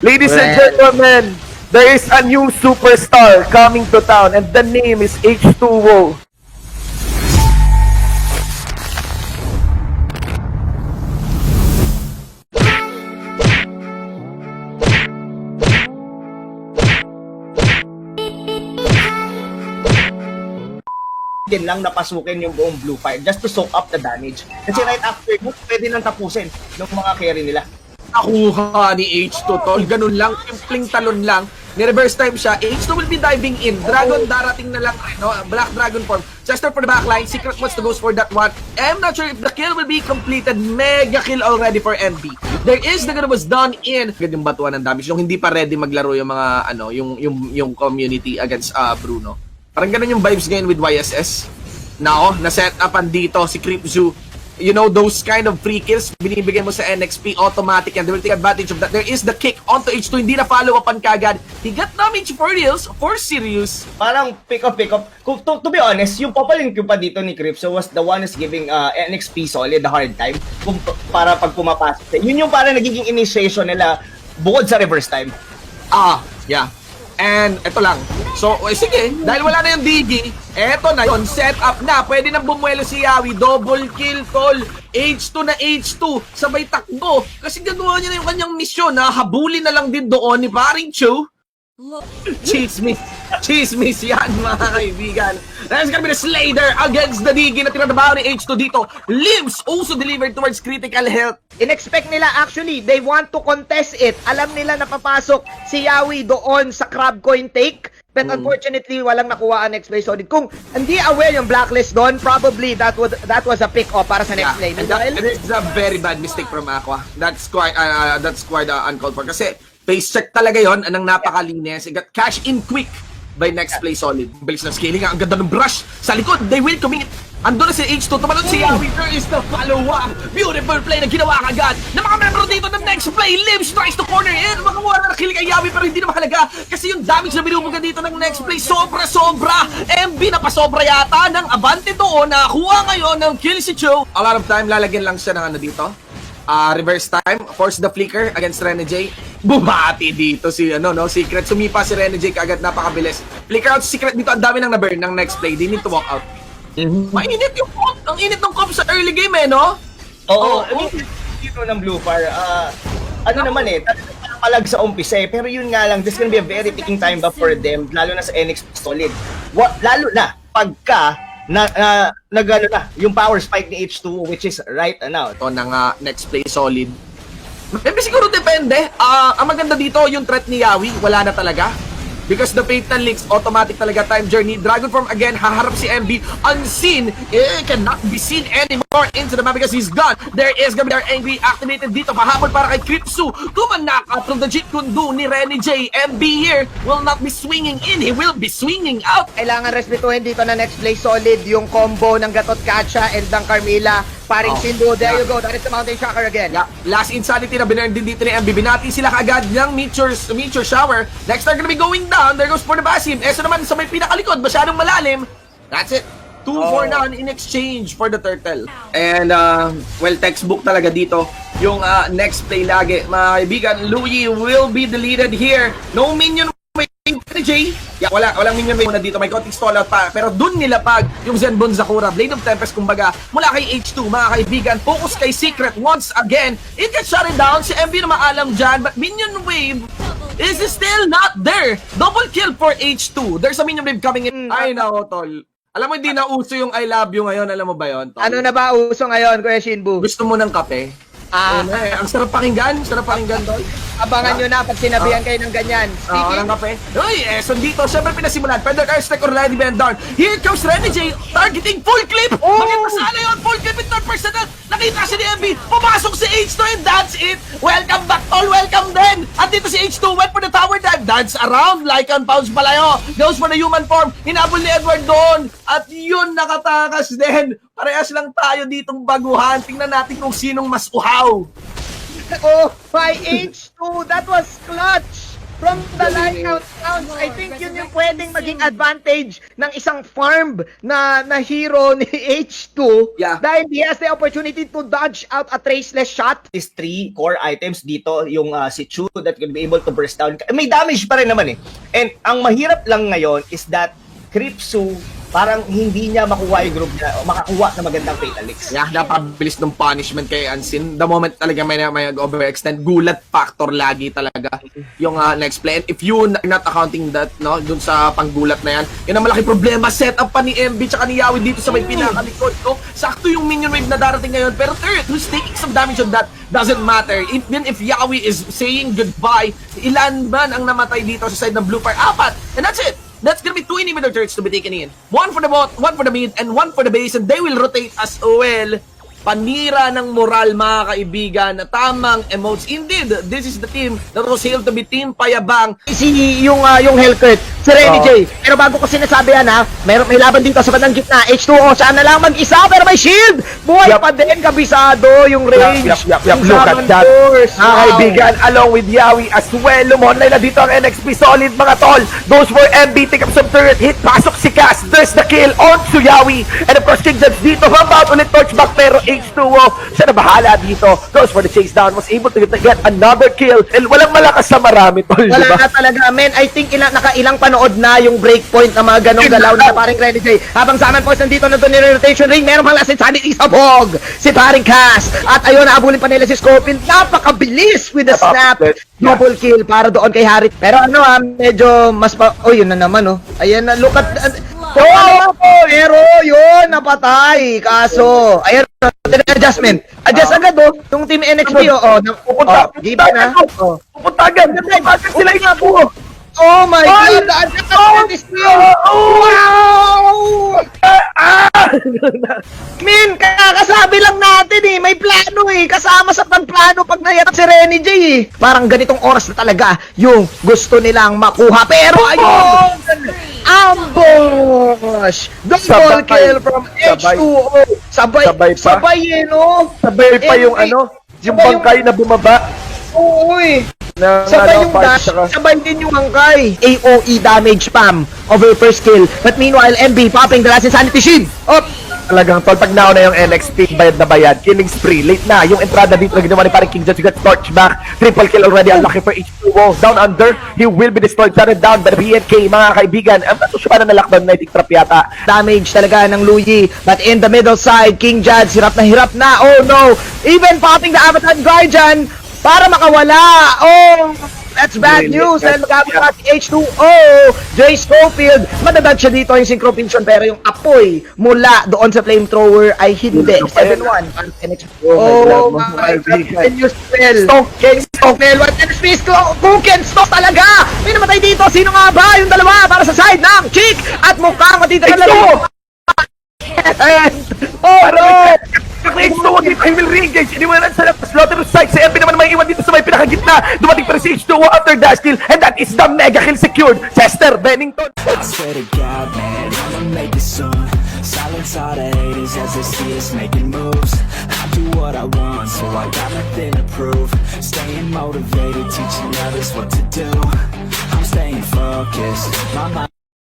Ladies and Well. gentlemen, there is a new superstar coming to town and the name is H2O. Din lang napasukin yung buong Blue Fire just to soak up the damage. Kasi right after mo, pwede nang tapusin ng mga carry nila. Nakuha ni H2 tol, ganun lang, simpleng talon lang. Ni-reverse time siya, H2 will be diving in. Dragon darating na lang rin, no? Black Dragon form. Chester for the backline, Secret wants to go for that one. I'm not sure if the kill will be completed. Mega kill already for NB. There is the gun was done in. Agad yung batuan ng damage, yung hindi pa ready maglaro yung mga, ano, yung community against Bruno. Parang ganun yung vibes ngayon with YSS. Now, na-set upan dito si Creepzoo. You know, those kind of free kills, binibigay mo sa NXP, automatic and they will take advantage of that. There is the kick onto H2, hindi na follow upan kagad. He got damage for reals, for serious. Parang pick up. To be honest, yung papalink ko pa dito ni Cripso was the one who's giving NXP Solid a hard time para pag pumapasok. Yun yung parang nagiging initiation nila bukod sa reverse time. Yeah. And ito lang. So, sige, dahil wala na yung Digi, eto na yon, set up na. Pwede nang bumuelo si Yawi. Double kill, tol. H2 na H2. Sabay takbo. Kasi gagawa niya na yung kanyang misyon. Habulin na lang din doon ni Paring Chu. Chismis yan, mga kaibigan. That's gonna be the Slayer against the Digi na tinatabaho ni H2 dito. Limbs also delivered towards critical health. In-expect nila actually, they want to contest it. Alam nila na papasok si Yawi doon sa crab coin take. But unfortunately, walang nakuha ang next play solid. Kung hindi aware yung blacklist doon, probably that was a pick-off para sa next play. And that is a very bad mistake from Aqua. That's quite uncalled for. Kasi face check talaga yon, anong napakalinis. It got cash in quick by next play solid. Bilis na scaling, ang ganda ng brush sa likod. They will commit. Andun na si H2, tumalon si Yawi. There is the follow-up. Beautiful play na ginawa agad ng mga membro dito ng next play. Limbs tries to corner in. Makakuha na kill kay Yawi pero hindi na mahalaga kasi yung damage na binubugan dito ng next play sobra-sobra. MB na pasobra yata ng Abante doon. Nakakuha ngayon ng kill si Cho. A lot of time, lalagyan lang siya ng ano dito. Reverse time, force the flicker against Rene J. Bumati dito si Secret. Sumipa si Rene J kaagad, napakabilis. Flicker out si Secret dito, ang dami nang na-burn ng next play. They need to walk out. Mainit yung comp. Ang init ng comp sa early game no? Oo. Dito ng Blue Fire, talagang palag sa umpisa pero yun nga lang, this gonna be a very ticking time bomb for them, lalo na sa NXP Solid. Lalo na pagka yung power spike ni H2 which is right now. Ito na nga, next play solid. Maybe siguro depende. Ang maganda dito, yung threat ni Yawi, wala na talaga. Because the Fatal Leaks, automatic talaga time journey. Dragon form again, haharap si MB. Unseen, cannot be seen anymore into the map because he's gone. There is gonna be their angry activated dito. Pahabol para kay Cripzoo. Tumanak out from the Jeet Kundu ni Rene J. MB here will not be swinging in. He will be swinging out. Kailangan respetuhin dito na next play solid yung combo ng Gatot Kacha and ng Carmilla. Paring Sindu, there you go. That is the Mountain Shocker again. Yeah, last insanity na binurn din dito ni MB. Binati sila kaagad ng meteor shower. Next are gonna be going down. There goes for the Basim. Eso naman sa may pinakalikod, masyadong malalim. That's it. 2-4 na in exchange for the turtle. And, well, textbook talaga dito. Yung next play lagi. Mga kaibigan, Louie will be deleted here. No minion J. Yeah, walang minion wave muna dito. May konting stall out pa. Pero dun nilapag yung Zenbon Zakura. Blade of Tempest, kumbaga, mula kay H2, mga kaibigan. Focus kay Secret once again. It gets shut down. Si MB na maalam dyan. But minion wave is still not there. Double kill for H2. There's a minion wave coming in. Ay, nako, tol. Alam mo, hindi na uso yung I love you ngayon. Alam mo ba yun, tol? Ano na ba uso ngayon, Kuya Shinbu? Gusto mo ng kape? Ang sarap pakinggan. Sarap pakinggan, tol. Abangan nyo na pag sinabihan kayo ng ganyan. Walang kape. Uy, so dito, syempre pinasimulan. Fender Airstrike already been down. Here comes Rene J, targeting full clip. Maganda sana yun, full clip in third person. Nakita siya ni MB, pumasok si H2 and that's it. Welcome back, tol. Welcome din. At dito si H2 went for the tower dive. Dance around like on Pounds Palayo. Goes for the human form. Hinabol ni Edward doon. At yun, nakatakas din. Parehas lang tayo ditong baguhan. Tingnan natin kung sinong mas uhaw. Oh, my H2, that was clutch. from the line out rounds, I think yun yung pwedeng maging advantage ng isang farm na hero ni H2 Yeah. dahil he has the opportunity to dodge out a traceless shot. These 3 core items dito, yung si Chu that could be able to burst down. May damage pa rin naman eh. And ang mahirap lang ngayon is that Kripsu, parang hindi niya makuha yung group niya, o makakuha ng magandang Fatalix. Yeah, napabilis ng punishment kay Unseen. The moment talaga may overextend, gulat factor lagi talaga yung next play. And if you not accounting that, no, dun sa panggulat na yan, yun ang malaki problema. Setup pa ni MB tsaka ni Yawi dito sa may pinakalikod, no? Sakto yung minion wave na darating ngayon. Pero third, who's taking some damage on that doesn't matter. Even if Yawi is saying goodbye, ilan man ang namatay dito sa side ng Blue Fire? 4. And that's it. That's gonna be 2 inhibitor turrets to be taken in. 1 for the bot, 1 for the mid, and 1 for the base, and they will rotate as well. Panira ng moral, mga kaibigan, na tamang emotes. Indeed, this is the team that was hailed to be Team Payabang. Yung Hellcurt, si Renny J. Pero bago ko sinasabi yan ha, may laban dito sa bandang gitna. H2O, saan na lang mag-isa pero may shield. Buhay pa din, kabisado yung range. Yup. Yung Look at Summon that. Force. Mga Wow. kaibigan, along with Yawi as well. Lumonlay na dito ang NXP. Solid mga tol. Goes for MB. Take up some turret. Hit. Pasok si Cass. There's the kill on to Yawi. And of course, King Judge dito. Mabout ulit torchback. Pero H2O, siya na bahala dito. Goes for the chase down. Was able to get another kill. And walang malakas sa marami, tol. Wala Diba? na talaga, men. I think nakailang panood na yung breakpoint na mga ganong galaw na paring Renny J. Habang Summon Force nandito na doon ni rotation ring, meron pang last insanity sa Bog. Si paring Cass. At ayun, naabulin pa nila si Scofield. Napakabilis with the snap. Double kill para doon kay Harry. Pero medyo mas pa... Oh, yun na naman, oh. Ayan na, look at... Oh! Pero yun, napatay. Kaso, ayan, adjustment. Adjust agad, oh. Yung team NXP, oh. Pupunta. Give na. Oh. Pupunta agad. Pupunta sila H2O. Oh my Ay! God! The adjustment is real! Wow! Min, kakasabi lang natin eh. May plano eh. Kasama sa pagplano pag nayat si Renny J eh. Parang ganitong oras na talaga yung gusto nilang makuha. Pero ayun! Ambush! Double Sabay. kill from Sabay. H2O. Sabay Sabay pa. Sabay eh, no? Sabay pa yung MB. yung Sabay bangkay na bumaba. Oo eh. Na, Sabay yung dash, sabay din yung angkay. AOE damage spam over first kill. But meanwhile, MB popping the last insanity shield. Up! Talagang tol, pag nauna yung NXP, bayad na bayad. Killing spree. Late na. Yung entrada dito na ginawa ni parang King Judge. You got torchback. Triple kill already. Unlucky for H2O. Down under. He will be destroyed. Shut down by the BNK, mga kaibigan. I'm not so sure paano na-lockdown na itik trap yata. Damage talaga ng Luyi. But in the middle side, King Judge, hirap na. Oh no! Even popping the Avatar Guardian para makawala. Oh! That's bad Really? news. Dahil That's- magkakaroon si H2O. Jay Schofield. Madadad siya dito yung synchropinsion pero yung apoy mula doon sa flamethrower ay hindi. 7-1. Oh my God. Can you spell? Can you spell? What can you spell? Who can stop talaga? May namatay dito. Sino nga ba? Yung dalawa para sa side ng Chick at mukhang matitira na lang. Oh no! H2O dito, he will re-engage. Iniwanan sa slaughter site. Si MB naman may iwan dito sa may pinakagitna. Dumating pa rin si H2O after dash kill. And that is the mega kill secured. Chester Bennington. I swear to God, man, I'ma make it soon. Silence all the haters as they see us making moves. I do what I want, so I got nothing to prove. Staying motivated, teaching others what to do. I'm staying focused, my mind